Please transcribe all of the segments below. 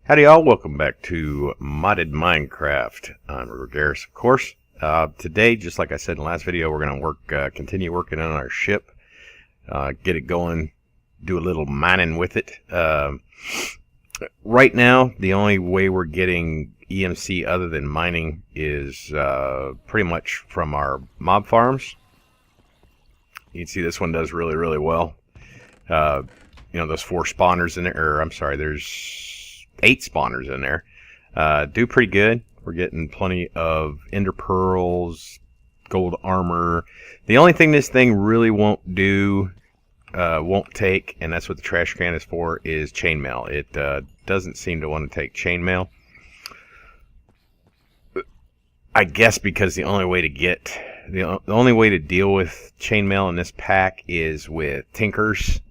Howdy y'all, welcome back to Modded Minecraft. I'm Garrus, of course. Today, just like I said in the last video, we're going to continue working on our ship, get it going, do a little mining with it. Right now, the only way we're getting EMC other than mining is pretty much from our mob farms. You can see this one does really well. You know, those 4 spawners in there, or I'm sorry, there's 8 spawners in there. Do pretty good. We're getting plenty of ender pearls, gold armor. The only thing this thing really won't do, won't take, and that's what the trash can is for, is chainmail. It doesn't seem to want to take chainmail. I guess because the only way to get, the only way to deal with chainmail in this pack is with tinkers,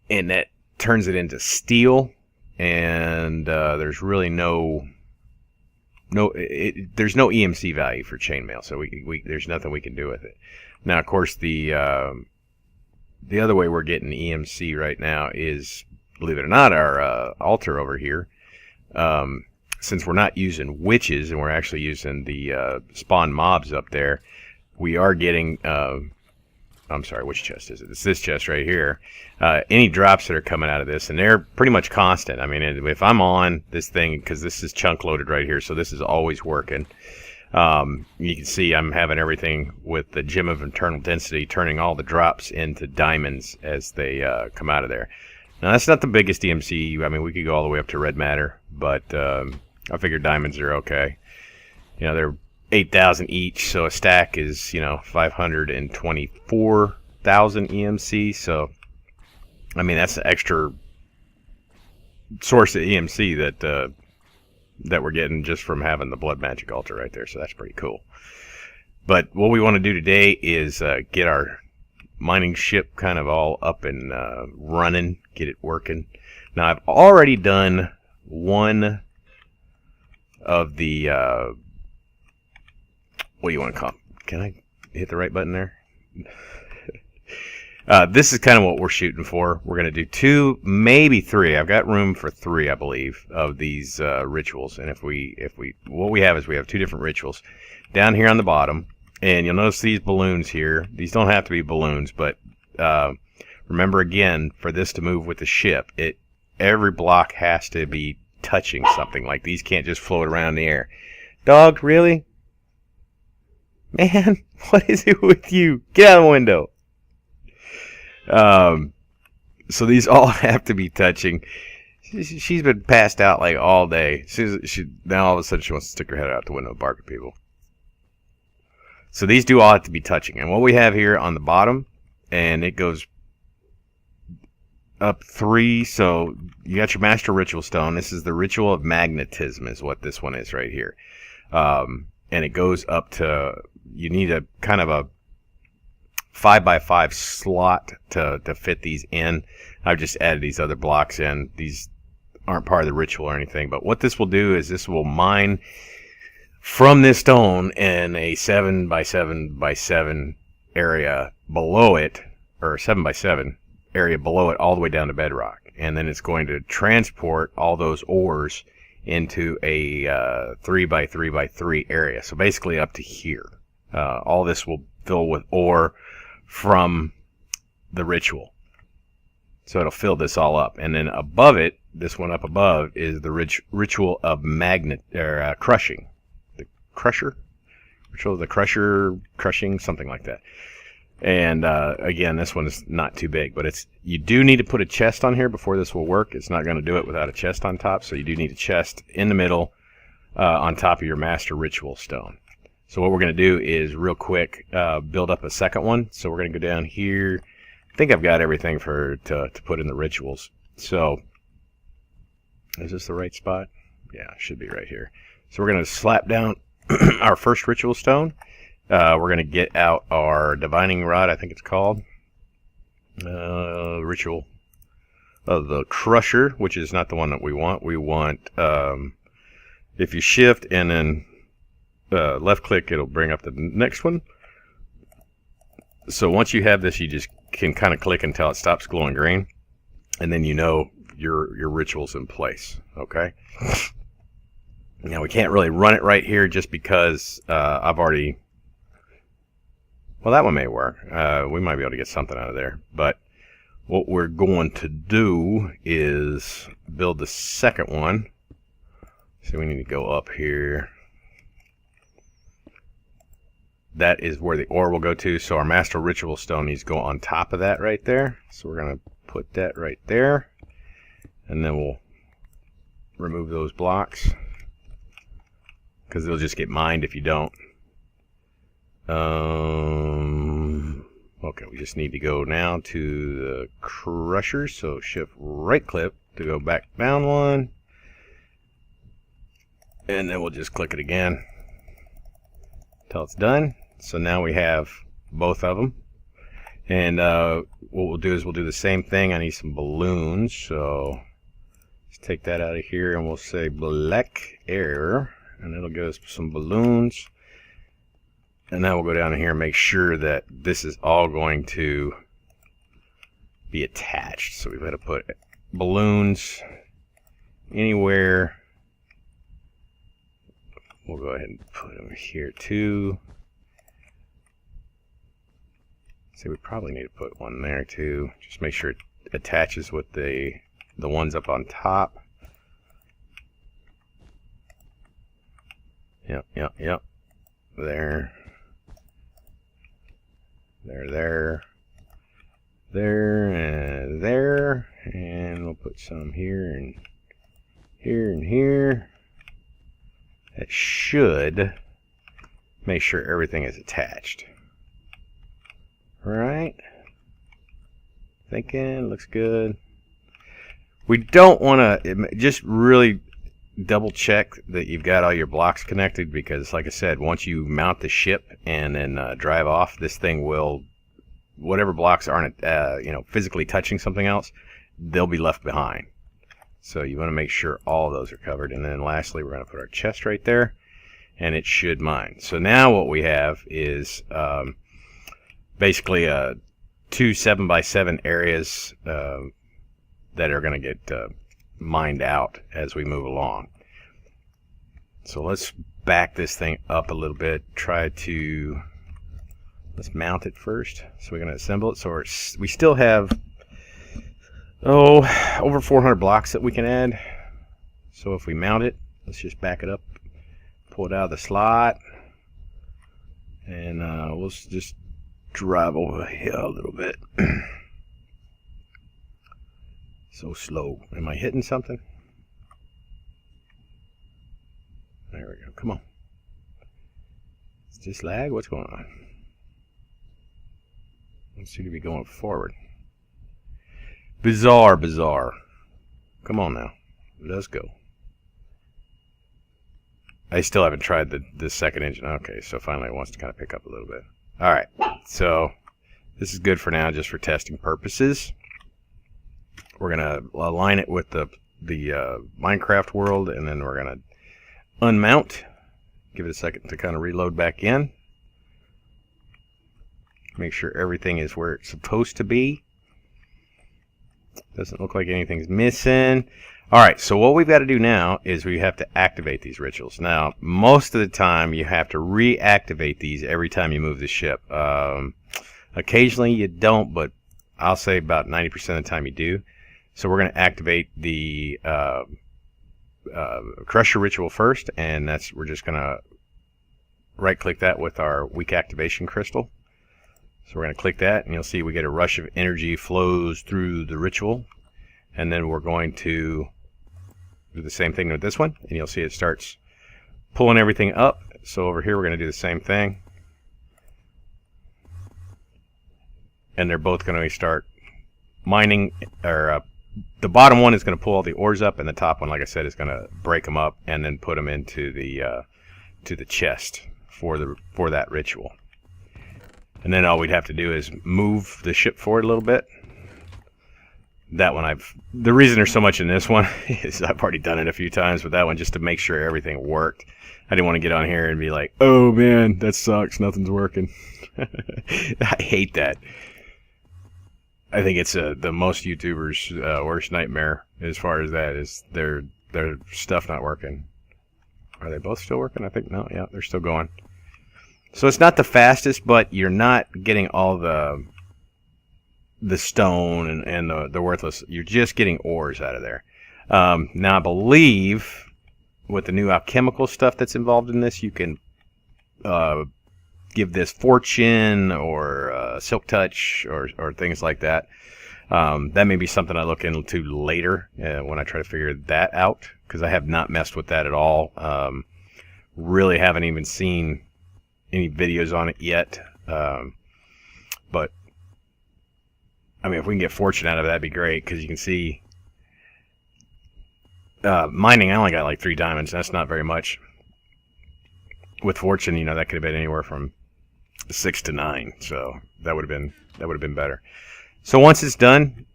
and that turns it into steel. And there's really no there's no EMC value for chainmail, so there's nothing we can do with it. Now, of course, the other way we're getting EMC right now is, believe it or not, our altar over here. Since we're not using witches and we're actually using the spawn mobs up there, we are getting I'm sorry, which chest is it? It's this chest right here. Any drops that are coming out of this, and they're pretty much constant. I mean, if I'm on this thing, because this is chunk loaded right here, so this is always working. You can see I'm having everything with the Gem of Internal Density, turning all the drops into diamonds as they come out of there. Now, that's not the biggest EMC. I mean, we could go all the way up to red matter, but I figure diamonds are okay. You know, they're 8,000 each, so a stack is, you know, 524,000 EMC. So, I mean, that's the extra source of EMC that we're getting just from having the blood magic altar right there. So that's pretty cool. But what we want to do today is get our mining ship kind of all up and running, get it working. Now, I've already done one of the what do you want to call it? Can I hit the right button there? This is kind of what we're shooting for. We're going to do 2, maybe 3. I've got room for 3, I believe, of these rituals. And what we have is we have 2 different rituals down here on the bottom. And you'll notice these balloons here. These don't have to be balloons, but remember again, for this to move with the ship, every block has to be touching something. Like these can't just float around in the air. Dog, really? Man, what is it with you? Get out of the window. So these all have to be touching. She's been passed out like all day. Now all of a sudden she wants to stick her head out the window and bark at people. So these do all have to be touching. And what we have here on the bottom, and it goes up 3. So you got your Master Ritual Stone. This is the Ritual of Magnetism is what this one is right here. And it goes up to, you need a kind of a 5x5 slot to fit these in. I've just added these other blocks in. These aren't part of the ritual or anything, but what this will do is this will mine from this stone in a 7x7x7 area below it, or 7x7 area below it, all the way down to bedrock. And then it's going to transport all those ores into a 3x3x3 area. So basically up to here. All this will fill with ore from the ritual. So it'll fill this all up. And then above it, this one up above, is the ritual of crushing. The crusher? Ritual of the crusher, crushing, something like that. And again, this one is not too big, but you do need to put a chest on here before this will work. It's not going to do it without a chest on top, so you do need a chest in the middle on top of your Master Ritual Stone. So what we're going to do is real quick build up a second one. So we're going to go down here. I think I've got everything to put in the rituals. So is this the right spot? Yeah, it should be right here. So we're going to slap down our first Ritual Stone. We're going to get out our divining rod, I think it's called. Ritual of the crusher, which is not the one that we want. We want, if you shift and then left click, it'll bring up the next one. So once you have this, you just can kind of click until it stops glowing green. And then you know your rituals in place. Okay. Now we can't really run it right here just because I've already. Well, that one may work. We might be able to get something out of there. But what we're going to do is build the second one. So we need to go up here. That is where the ore will go to. So our master ritual stone needs to go on top of that right there. So we're going to put that right there. And then we'll remove those blocks, because they'll just get mined if you don't. Okay, we just need to go now to the crushers. So shift right click to go back down one. And then we'll just click it again until it's done. So now we have both of them. And what we'll do is we'll do the same thing. I need some balloons. So let's take that out of here and we'll say black air. And it'll give us some balloons. And now we'll go down here and make sure that this is all going to be attached. So we've got to put balloons anywhere. We'll go ahead and put them here too. So we probably need to put one there too. Just make sure it attaches with the ones up on top. Yep. There. There, and there. And we'll put some here and here and here. That should make sure everything is attached. Alright. Thinking, looks good. We don't want to, just really double check that you've got all your blocks connected, because like I said, once you mount the ship and then drive off, this thing will, whatever blocks aren't physically touching something else, they'll be left behind. So you want to make sure all of those are covered. And then lastly, we're going to put our chest right there, and it should mine. So now what we have is basically 2 7x7 areas that are going to get mined out as we move along. So let's back this thing up a little bit. Let's mount it first. So we're going to assemble it. So we still have over 400 blocks that we can add. So if we mount it, let's just back it up, pull it out of the slot, and we'll just drive over here a little bit. So slow. Am I hitting something? There we go. Come on. Is this lag? What's going on? Let's see to be going forward. Bizarre. Come on now. Let's go. I still haven't tried the second engine. Okay, so finally it wants to kind of pick up a little bit. Alright, so this is good for now, just for testing purposes. We're going to align it with the Minecraft world, and then we're going to unmount. Give it a second to kind of reload back in. Make sure everything is where it's supposed to be. Doesn't look like anything's missing. Alright, so what we've got to do now is we have to activate these rituals. Now, most of the time you have to reactivate these every time you move the ship. Occasionally you don't, but I'll say about 90% of the time you do. So we're going to activate the Crusher ritual first, and we're just going to right click that with our weak activation crystal. So we're going to click that, and you'll see we get a rush of energy flows through the ritual. And then we're going to do the same thing with this one, and you'll see it starts pulling everything up. So over here we're going to do the same thing. And they're both going to start mining, or the bottom one is going to pull all the ores up, and the top one, like I said, is going to break them up and then put them into the chest for that ritual. And then all we'd have to do is move the ship forward a little bit. That one the reason there's so much in this one is I've already done it a few times with that one, just to make sure everything worked. I didn't want to get on here and be like, oh man, that sucks, nothing's working. I hate that. I think it's the most YouTubers' worst nightmare as far as that is their stuff not working. Are they both still working? I think no. Yeah, they're still going. So it's not the fastest, but you're not getting all the stone and the worthless. You're just getting ores out of there. Now I believe with the new alchemical stuff that's involved in this, you can give this fortune or silk touch or things like that. That may be something I look into later when I try to figure that out, because I have not messed with that at all. Really haven't even seen any videos on it yet. But I mean, if we can get fortune out of it, that'd be great, because you can see mining, I only got like 3 diamonds. That's not very much. With fortune, you know, that could have been anywhere from 6 to 9. So that would have been better. So once it's done,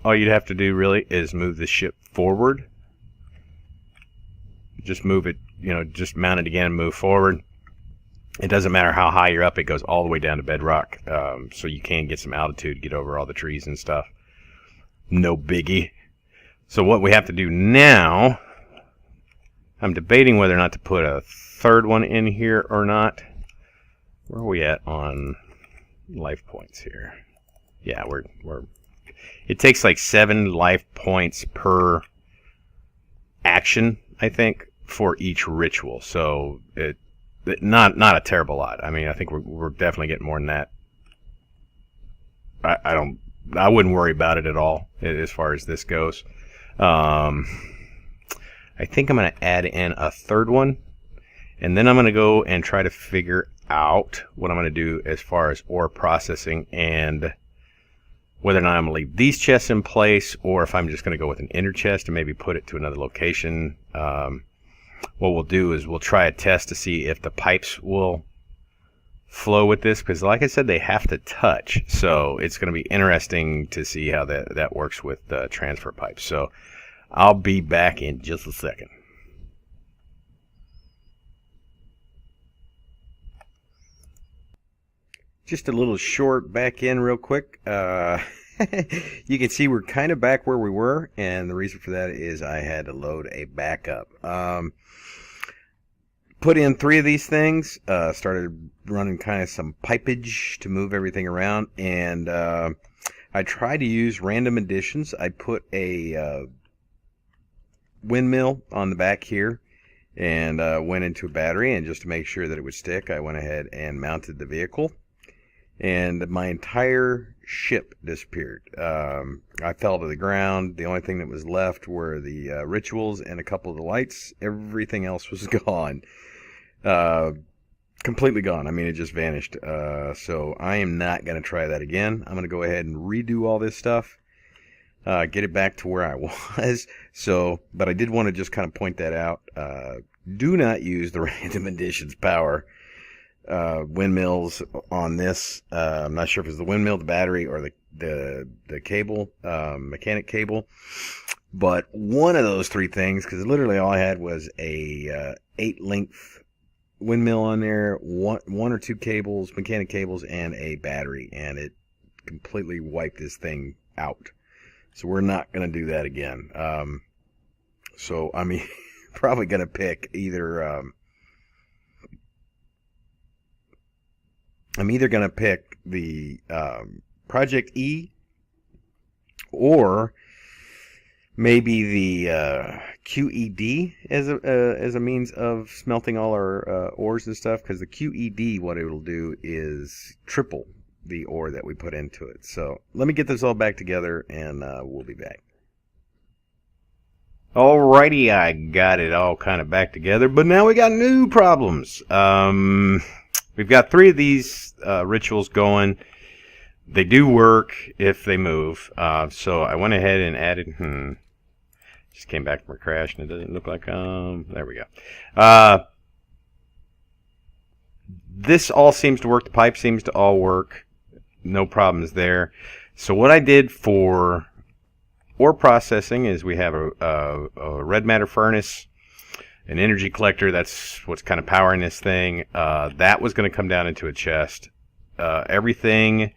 all you'd have to do really is move the ship forward. Just move it, you know, just mount it again and move forward. It doesn't matter how high you're up, it goes all the way down to bedrock. So you can get some altitude, get over all the trees and stuff. No biggie. So what we have to do now, I'm debating whether or not to put a 3rd one in here or not. Where are we at on life points here? Yeah, we're it takes like 7 life points per action, I think, for each ritual. So it not a terrible lot. I mean, I think we're definitely getting more than that. I wouldn't worry about it at all as far as this goes. I think I'm going to add in a 3rd one, and then I'm going to go and try to figure out what I'm going to do as far as ore processing, and whether or not I'm going to leave these chests in place, or if I'm just going to go with an inner chest and maybe put it to another location. What we'll do is we'll try a test to see if the pipes will flow with this, because like I said, they have to touch. So it's going to be interesting to see how that works with the transfer pipes. So I'll be back in just a second. Just a little short back in real quick. You can see we're kind of back where we were, and the reason for that is I had to load a backup. Put in 3 of these things, started running kind of some pipage to move everything around, and I tried to use random additions. I put a windmill on the back here and went into a battery, and just to make sure that it would stick, I went ahead and mounted the vehicle. And my entire ship disappeared. I fell to the ground. The only thing that was left were the rituals and a couple of the lights. Everything else was gone. Completely gone. I mean, it just vanished. So I am not going to try that again. I'm going to go ahead and redo all this stuff. Get it back to where I was. But I did want to just kind of point that out. Do not use the random additions power windmills on this. I'm not sure if it's the windmill, the battery, or the cable, mechanic cable, but one of those 3 things, because literally all I had was a 8-length windmill on there, one or 2 cables, mechanic cables, and a battery, and it completely wiped this thing out. So we're not going to do that again. So I'm probably going to pick either I'm either going to pick the Project E, or maybe the QED as a means of smelting all our ores and stuff, because the QED, what it will do is triple the ore that we put into it. So let me get this all back together, and we'll be back. Alrighty, I got it all kind of back together, but now we got new problems. We've got 3 of these rituals going. They do work if they move. So I went ahead and added... Just came back from a crash, and it doesn't look like... there we go. This all seems to work. The pipe seems to all work. No problems there. So what I did for ore processing is we have a red matter furnace, an energy collector. That's what's kind of powering this thing. That was going to come down into a chest. Everything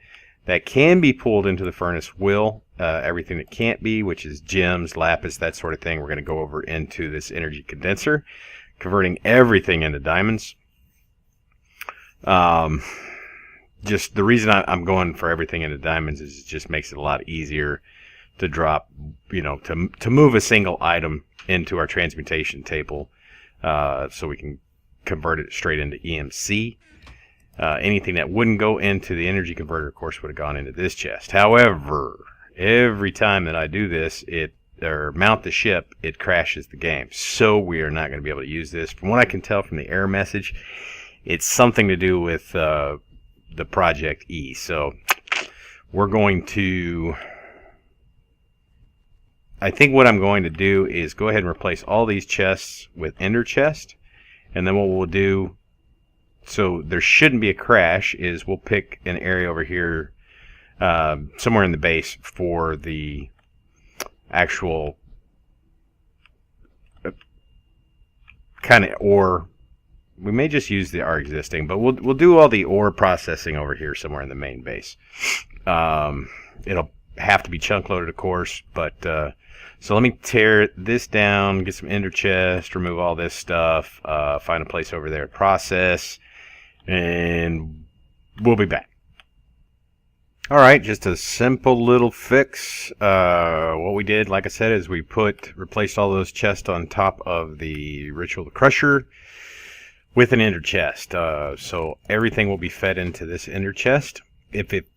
that can be pulled into the furnace will. Everything that can't be, which is gems, lapis, that sort of thing, we're going to go over into this energy condenser, converting everything into diamonds. Just the reason I'm going for everything into diamonds is it just makes it a lot easier to drop, to move a single item into our transmutation table, so we can convert it straight into EMC. Anything that wouldn't go into the energy converter, of course, would have gone into this chest. However, every time that I do this, or mount the ship, it crashes the game. So we are not going to be able to use this. From what I can tell from the error message, it's something to do with the Project E. So we're going to... I think what I'm going to do is go ahead and replace all these chests with ender chest. And then what we'll do, so there shouldn't be a crash, is we'll pick an area over here, somewhere in the base, for the actual kind of ore. We may just use our existing, but we'll do all the ore processing over here somewhere in the main base. It'll have to be chunk loaded, of course, but so let me tear this down, get some ender chest, remove all this stuff, find a place over there to process, and we'll be back. Alright, just a simple little fix. What we did, like I said, is we replaced all those chests on top of the Ritual of the Crusher with an ender chest. So everything will be fed into this ender chest. If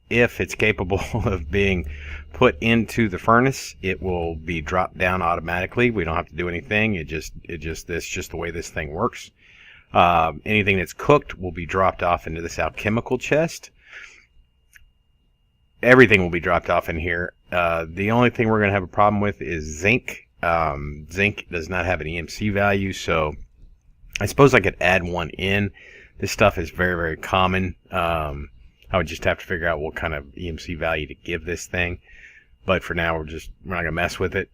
it's capable of being put into the furnace, it will be dropped down automatically. We don't have to do anything. That's just the way this thing works. Anything that's cooked will be dropped off into this alchemical chest. Everything will be dropped off in here. The only thing we're going to have a problem with is zinc. Zinc does not have an EMC value, so I suppose I could add one in. This stuff is very, very common. I would just have to figure out what kind of EMC value to give this thing. But for now, we're not going to mess with it.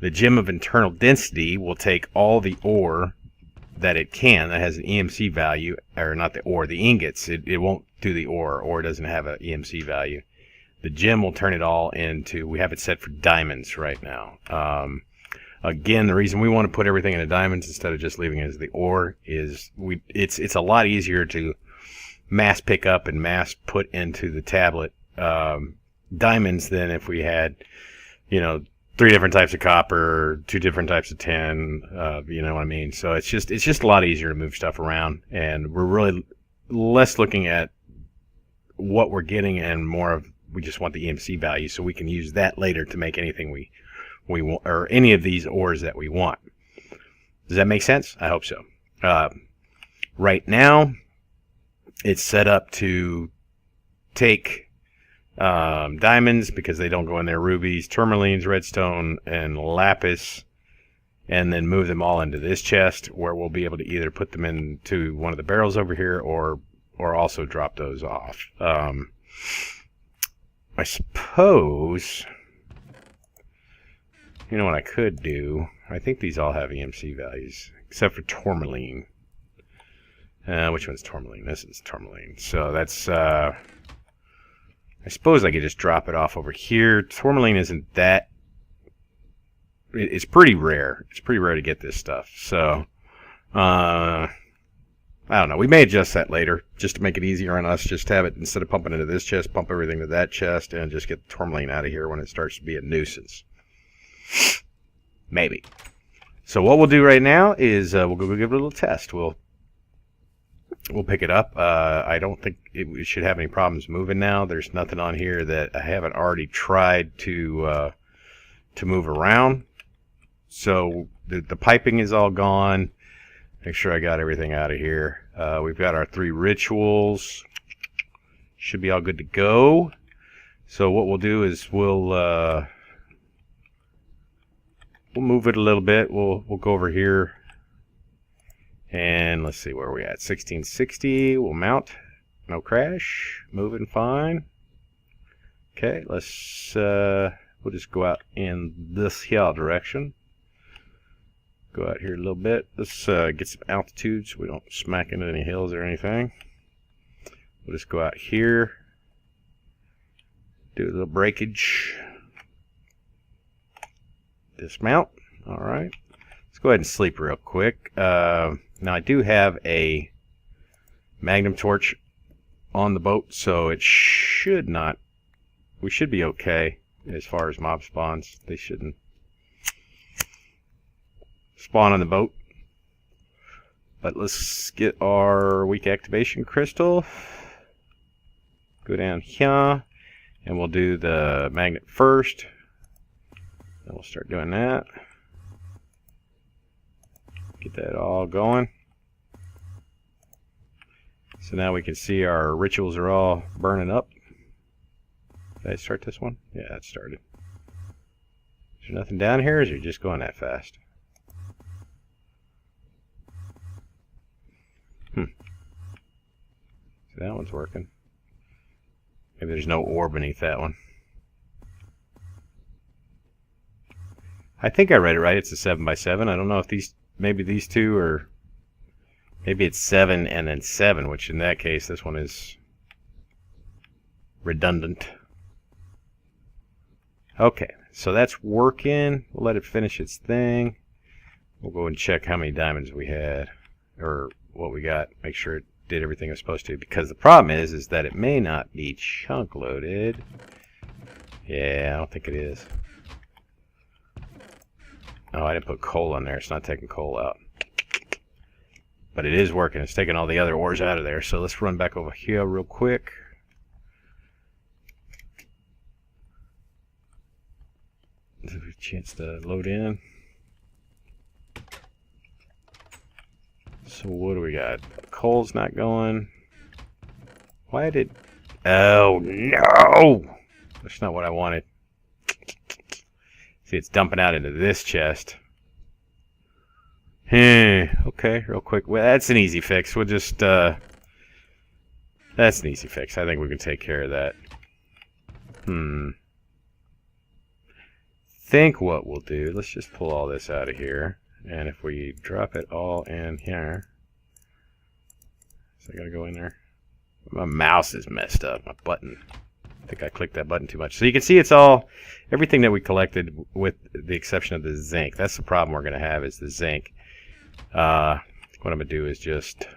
The Gem of Internal Density will take all the ore that it can, that has an EMC value, or not the ore, the ingots. It won't do the ore. Ore doesn't have an EMC value. The gem will turn it all into, we have it set for diamonds right now. Again, the reason we want to put everything into diamonds instead of just leaving it as the ore is it's a lot easier to mass pick up and mass put into the tablet diamonds than if we had, 3 different types of copper, 2 different types of tin, you know what I mean? So it's just a lot easier to move stuff around, and we're really less looking at what we're getting and more of, we just want the EMC value so we can use that later to make anything we want, or any of these ores that we want. Does that make sense? I hope so. Right now, it's set up to take diamonds, because they don't go in there, rubies, tourmalines, redstone, and lapis, and then move them all into this chest, where we'll be able to either put them into one of the barrels over here, or also drop those off. I suppose, what I could do, I think these all have EMC values, except for tourmaline. Which one's tourmaline? This is tourmaline. So that's, I suppose I could just drop it off over here. Tourmaline isn't that, it's pretty rare. It's pretty rare to get this stuff. So, I don't know. We may adjust that later, just to make it easier on us. Just have it, instead of pumping into this chest, pump everything to that chest, and just get the tourmaline out of here when it starts to be a nuisance. Maybe. So what we'll do right now is we'll go give it a little test. We'll pick it up. I don't think it should have any problems moving now. There's nothing on here that I haven't already tried to move around. So the piping is all gone. Make sure I got everything out of here. We've got our 3 rituals. Should be all good to go. So what we'll do is we'll move it a little bit. We'll go over here, and let's see where we're at. 1660. We'll mount. No crash. Moving fine. Okay, let's we'll just go out in this here direction. go out here a little bit. Let's get some altitude so we don't smack into any hills or anything. We'll just go out here, do a little breakage, dismount. All right, let's go ahead and sleep real quick. Now I do have a magnum torch on the boat, so it should not, we should be okay as far as mob spawns. They shouldn't spawn on the boat. But let's get our weak activation crystal. Go down here, and we'll do the magnet first. Then we'll start doing that. Get that all going. So now we can see our rituals are all burning up. Did I start this one? Yeah, it started. Is there nothing down here, or is it just going that fast? So that one's working. Maybe there's no ore beneath that one. I think I read it right. It's a 7x7. I don't know if these, maybe these two are, maybe it's 7 and then 7, which in that case, this one is redundant. Okay, so that's working. We'll let it finish its thing. We'll go and check how many diamonds we had, or what we got. Make sure it did everything it was supposed to, because the problem is that it may not be chunk loaded. Yeah, I don't think it is. Oh, I didn't put coal in there. It's not taking coal out. But it is working. It's taking all the other ores out of there. So let's run back over here real quick. Give it a chance to load in. So what do we got? Coal's not going. Why did... Oh, no! That's not what I wanted. See, it's dumping out into this chest. Okay, real quick. Well, that's an easy fix. We'll just, that's an easy fix. I think we can take care of that. Think what we'll do. Let's just pull all this out of here. And if we drop it all in here. So I gotta go in there. My mouse is messed up. My button. I think I clicked that button too much. So you can see it's all, everything that we collected with the exception of the zinc. That's the problem we're going to have, is the zinc. What I'm going to do is just,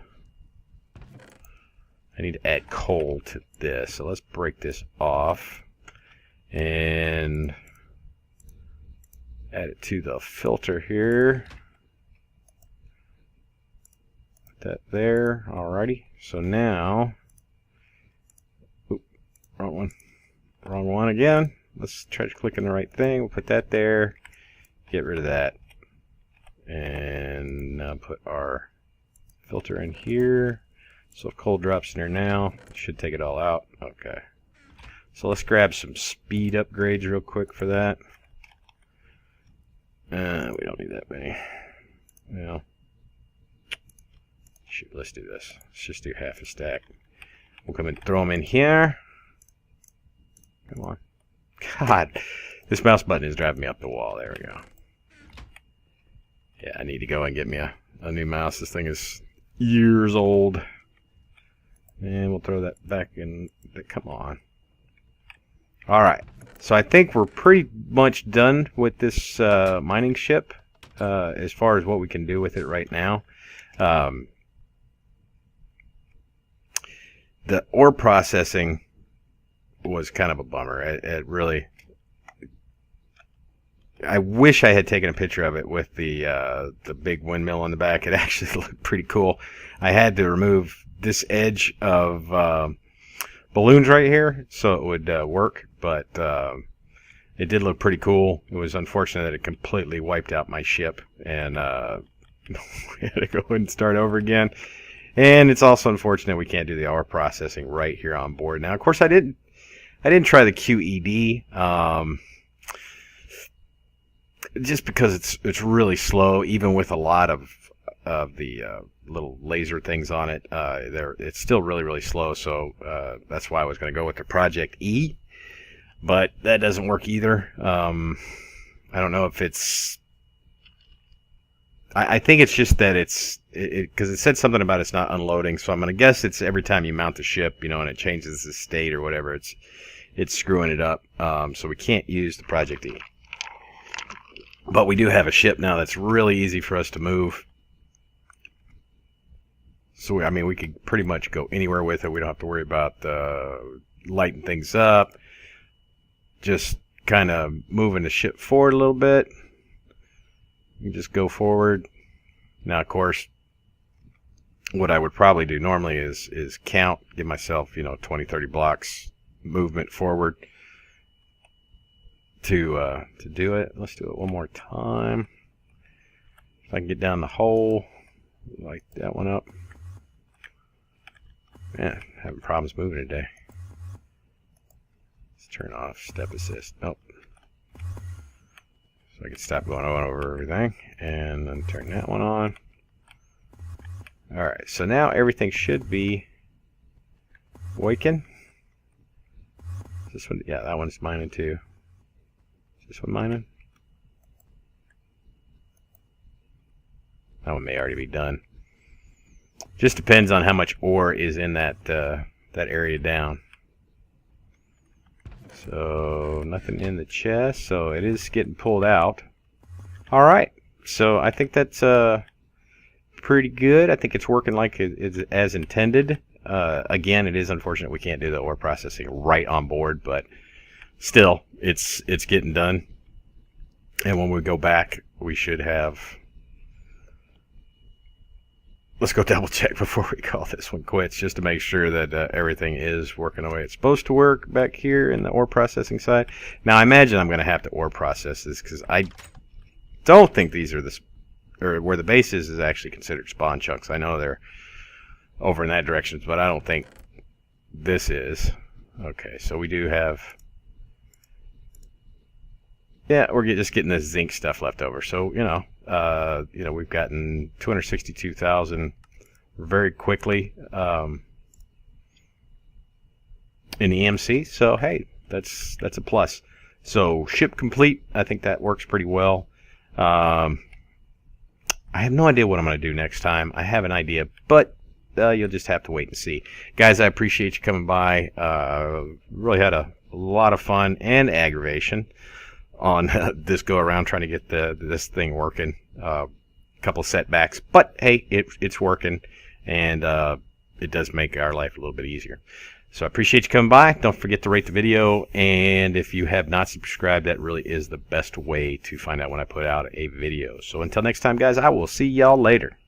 I need to add coal to this. So let's break this off and add it to the filter here. Put that there. Alrighty. So now, wrong one. Wrong one again. Let's try to click on the right thing. We'll put that there. Get rid of that. And now put our filter in here. So if coal drops in there now, it should take it all out. Okay. So let's grab some speed upgrades real quick for that. We don't need that many. Well, shoot, let's do this. Let's just do half a stack. We'll come and throw them in here. Come on. God, this mouse button is driving me up the wall. There we go. Yeah, I need to go and get me a new mouse. This thing is years old. And we'll throw that back in. Come on. Alright. So I think we're pretty much done with this mining ship as far as what we can do with it right now. The ore processing was kind of a bummer. It really, I wish I had taken a picture of it with the big windmill on the back. It actually looked pretty cool. I had to remove this edge of balloons right here so it would work, but it did look pretty cool. It was unfortunate that it completely wiped out my ship, and we had to go and start over again. And it's also unfortunate we can't do the ore processing right here on board. Now, of course, I didn't try the QED, just because it's really slow, even with a lot of the little laser things on it. It's still really slow, so that's why I was going to go with the Project E, but that doesn't work either. I don't know if it's I think it's just that because it said something about it's not unloading, so I'm gonna guess it's every time you mount the ship, you know, and it changes the state or whatever, it's screwing it up. So we can't use the Project E. But we do have a ship now that's really easy for us to move. So I mean, we could pretty much go anywhere with it. We don't have to worry about lighting things up. Just kind of moving the ship forward a little bit. You just go forward. Now, of course, what I would probably do normally is count, give myself, you know, 20, 30 blocks movement forward to do it. Let's do it one more time. If I can get down the hole, light that one up. Man, having problems moving today. Let's turn off step assist. Nope. So I can stop going on over everything, and then turn that one on. Alright, so now everything should be waking. This one, yeah, that one's mining too. Is this one mining? That one may already be done. Just depends on how much ore is in that area down. So nothing in the chest, so it is getting pulled out. All right, so I think that's pretty good. I think it's working like it's as intended. Again, it is unfortunate we can't do the ore processing right on board, but still, it's getting done. And when we go back, we should have. Let's go double check before we call this one quits, just to make sure that everything is working the way it's supposed to work back here in the ore processing side. Now, I imagine I'm going to have to ore process this because I don't think these are or where the base is actually considered spawn chunks. I know they're over in that direction, but I don't think this is. Okay, so we do have. Yeah, we're just getting this zinc stuff left over. So, you know, we've gotten 262,000 very quickly in the EMC. So, hey, that's a plus. So, ship complete. I think that works pretty well. I have no idea what I'm going to do next time. I have an idea, but you'll just have to wait and see. Guys, I appreciate you coming by. Really had a lot of fun and aggravation on this go around trying to get this thing working. A couple setbacks, but hey, it's working, and it does make our life a little bit easier. So I appreciate you coming by. Don't forget to rate the video, and if you have not subscribed, that really is the best way to find out when I put out a video. So until next time, guys, I will see y'all later.